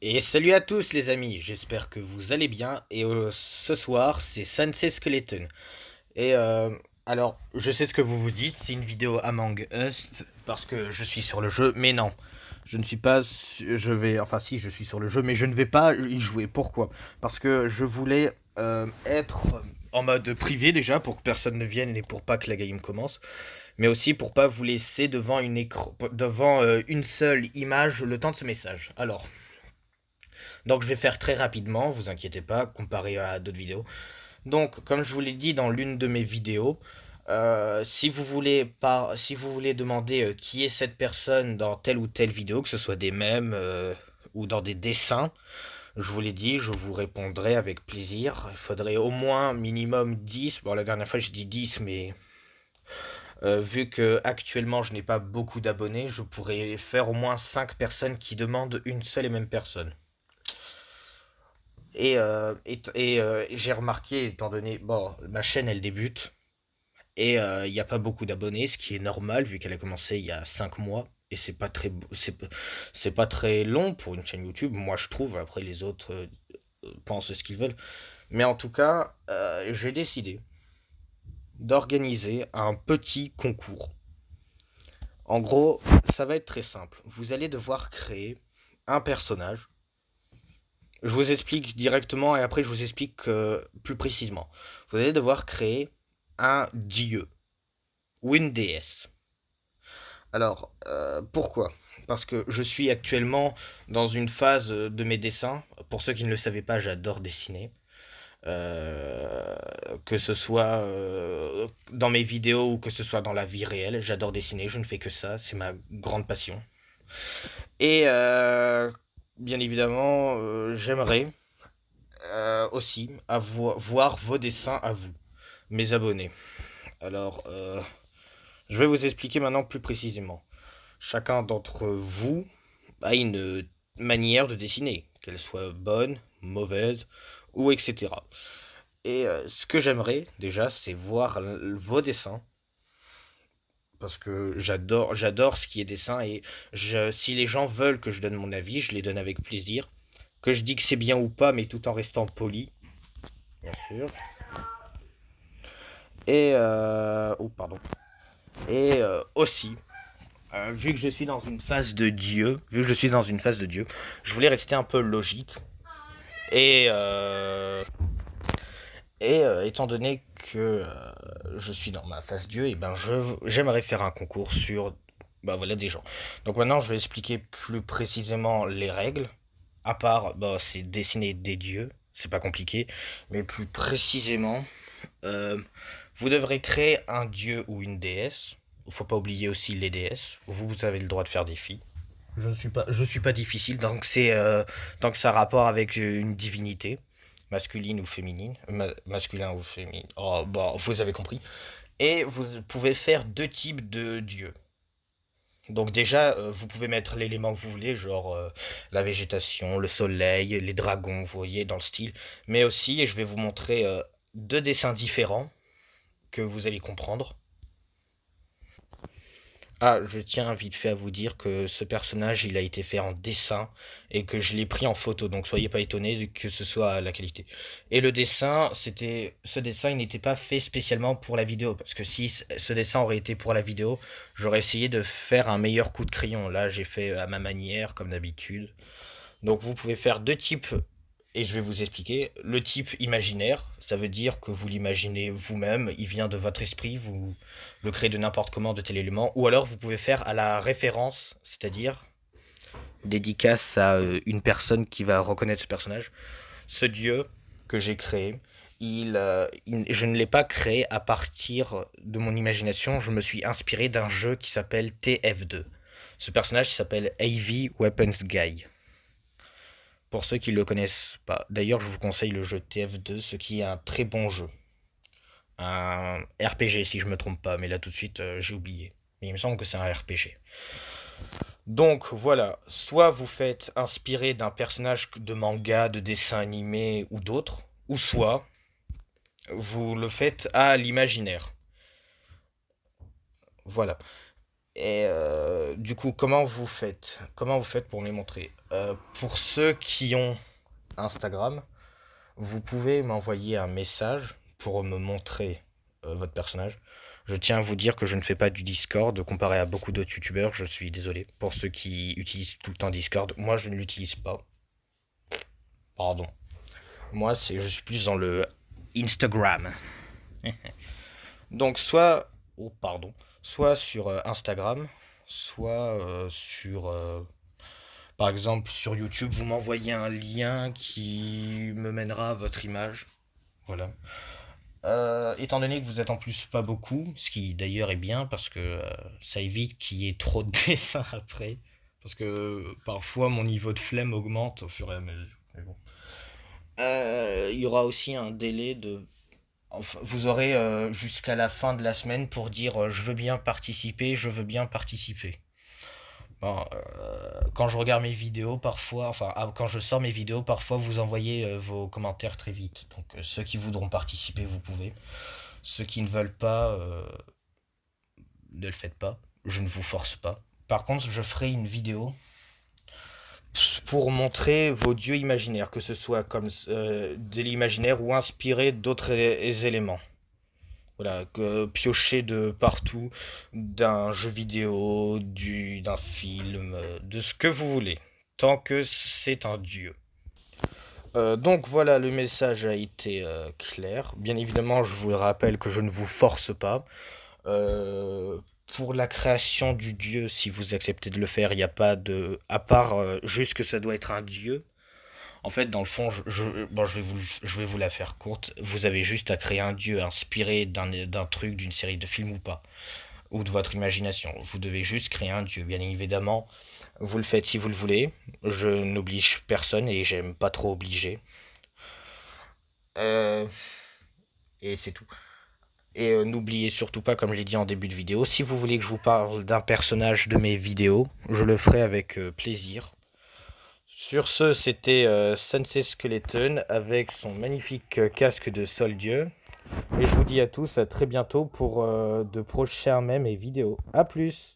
Et salut à tous les amis, j'espère que vous allez bien. Et ce soir, c'est Sunset Skeleton. Et alors, je sais ce que vous vous dites, c'est une vidéo Among Us parce que je suis sur le jeu, mais non. Je ne suis pas. Je vais. Enfin, si, je suis sur le jeu, mais je ne vais pas y jouer. Pourquoi? Parce que je voulais être en mode privé déjà pour que personne ne vienne et pour pas que la game commence, mais aussi pour pas vous laisser devant une écran, devant une seule image le temps de ce message. Alors. Donc je vais faire très rapidement, vous inquiétez pas, comparé à d'autres vidéos. Donc, comme je vous l'ai dit dans l'une de mes vidéos, si vous voulez demander qui est cette personne dans telle ou telle vidéo, que ce soit des mèmes ou dans des dessins, je vous l'ai dit, je vous répondrai avec plaisir. Il faudrait au moins minimum 10. Bon, la dernière fois je dis 10, mais vu que actuellement je n'ai pas beaucoup d'abonnés, je pourrais faire au moins 5 personnes qui demandent une seule et même personne. Et j'ai remarqué, étant donné, bon, ma chaîne elle débute et il n'y a pas beaucoup d'abonnés, ce qui est normal vu qu'elle a commencé il y a 5 mois et c'est pas très long pour une chaîne YouTube, moi je trouve. Après les autres pensent ce qu'ils veulent, mais en tout cas, j'ai décidé d'organiser un petit concours. En gros, ça va être très simple. Vous allez devoir créer un personnage. Je vous explique directement et après je vous explique plus précisément. Vous allez devoir créer un dieu ou une déesse. Alors, pourquoi? Parce que je suis actuellement dans une phase de mes dessins. Pour ceux qui ne le savaient pas, j'adore dessiner. Euh, que ce soit dans mes vidéos ou que ce soit dans la vie réelle, j'adore dessiner. Je ne fais que ça, c'est ma grande passion. Et bien évidemment, j'aimerais aussi voir vos dessins à vous, mes abonnés. Alors, je vais vous expliquer maintenant plus précisément. Chacun d'entre vous a une manière de dessiner, qu'elle soit bonne, mauvaise, ou etc. Et ce que j'aimerais déjà, c'est voir vos dessins, parce que j'adore ce qui est dessin, et si les gens veulent que je donne mon avis, je les donne avec plaisir. Que je dis que c'est bien ou pas, mais tout en restant poli, bien sûr. Et oh pardon. Et aussi, vu que je suis dans une phase de Dieu, je voulais rester un peu logique. Et, étant donné que je suis dans ma phase Dieu, et ben j'aimerais faire un concours sur bah voilà des gens. Donc maintenant je vais expliquer plus précisément les règles. À part, bah, c'est dessiner des dieux, c'est pas compliqué, mais plus précisément, euh, vous devrez créer un dieu ou une déesse. Faut pas oublier aussi les déesses. Vous avez le droit de faire des filles. Je suis pas difficile, donc tant que ça a rapport avec une divinité, masculine ou féminine, masculin ou féminin. Oh, bon, vous avez compris. Et vous pouvez faire deux types de dieux. Donc déjà, vous pouvez mettre l'élément que vous voulez, genre la végétation, le soleil, les dragons, vous voyez, dans le style. Mais aussi, et je vais vous montrer deux dessins différents que vous allez comprendre. Ah, je tiens vite fait à vous dire que ce personnage, il a été fait en dessin et que je l'ai pris en photo, donc soyez pas étonnés que ce soit la qualité. Et le dessin, ce dessin, il n'était pas fait spécialement pour la vidéo, parce que si ce dessin aurait été pour la vidéo, j'aurais essayé de faire un meilleur coup de crayon. Là, j'ai fait à ma manière, comme d'habitude. Donc vous pouvez faire deux types, et je vais vous expliquer. Le type imaginaire, ça veut dire que vous l'imaginez vous-même, il vient de votre esprit, vous le créez de n'importe comment, de tel élément. Ou alors vous pouvez faire à la référence, c'est-à-dire dédicace à une personne qui va reconnaître ce personnage. Ce dieu que j'ai créé, je ne l'ai pas créé à partir de mon imagination, je me suis inspiré d'un jeu qui s'appelle TF2. Ce personnage s'appelle AV Weapons Guy. Pour ceux qui ne le connaissent pas. D'ailleurs, je vous conseille le jeu TF2, ce qui est un très bon jeu. Un RPG si je me trompe pas, mais là tout de suite j'ai oublié. Mais il me semble que c'est un RPG. Donc voilà, soit vous faites inspiré d'un personnage de manga, de dessin animé ou d'autres, ou soit vous le faites à l'imaginaire. Voilà. Et du coup, comment vous faites? Comment vous faites pour me les montrer? Pour ceux qui ont Instagram, vous pouvez m'envoyer un message pour me montrer votre personnage. Je tiens à vous dire que je ne fais pas du Discord comparé à beaucoup d'autres youtubeurs. Je suis désolé pour ceux qui utilisent tout le temps Discord. Moi, je ne l'utilise pas. Pardon. Moi, je suis plus dans le Instagram. Donc, soit sur Instagram, soit par exemple, sur YouTube, vous m'envoyez un lien qui me mènera à votre image. Voilà. Étant donné que vous êtes en plus pas beaucoup, ce qui d'ailleurs est bien parce que ça évite qu'il y ait trop de dessins après. Parce que parfois mon niveau de flemme augmente au fur et à mesure. Mais bon. Il y aura aussi un délai de. Enfin, vous aurez jusqu'à la fin de la semaine pour dire je veux bien participer, je veux bien participer. Bon, quand je regarde mes vidéos, parfois, quand je sors mes vidéos, parfois vous envoyez vos commentaires très vite. Donc ceux qui voudront participer, vous pouvez. Ceux qui ne veulent pas, ne le faites pas. Je ne vous force pas. Par contre, je ferai une vidéo pour montrer vos dieux imaginaires, que ce soit comme de l'imaginaire ou inspiré d'autres éléments. Voilà, piocher de partout, d'un jeu vidéo, d'un film, de ce que vous voulez, tant que c'est un dieu. Donc voilà, le message a été clair. Bien évidemment, je vous rappelle que je ne vous force pas. Euh, pour la création du dieu, si vous acceptez de le faire, il n'y a pas de. À part juste que ça doit être un dieu. En fait, dans le fond, bon, je vais vous la faire courte. Vous avez juste à créer un dieu inspiré d'un truc, d'une série de films ou pas. Ou de votre imagination. Vous devez juste créer un dieu. Bien évidemment, vous le faites si vous le voulez. Je n'oblige personne et j'aime pas trop obliger. Euh, et c'est tout. Et n'oubliez surtout pas, comme je l'ai dit en début de vidéo, si vous voulez que je vous parle d'un personnage de mes vidéos, je le ferai avec plaisir. Sur ce, c'était Sensei Skeleton avec son magnifique casque de Soldier. Et je vous dis à tous à très bientôt pour de prochains mèmes et vidéos. A plus!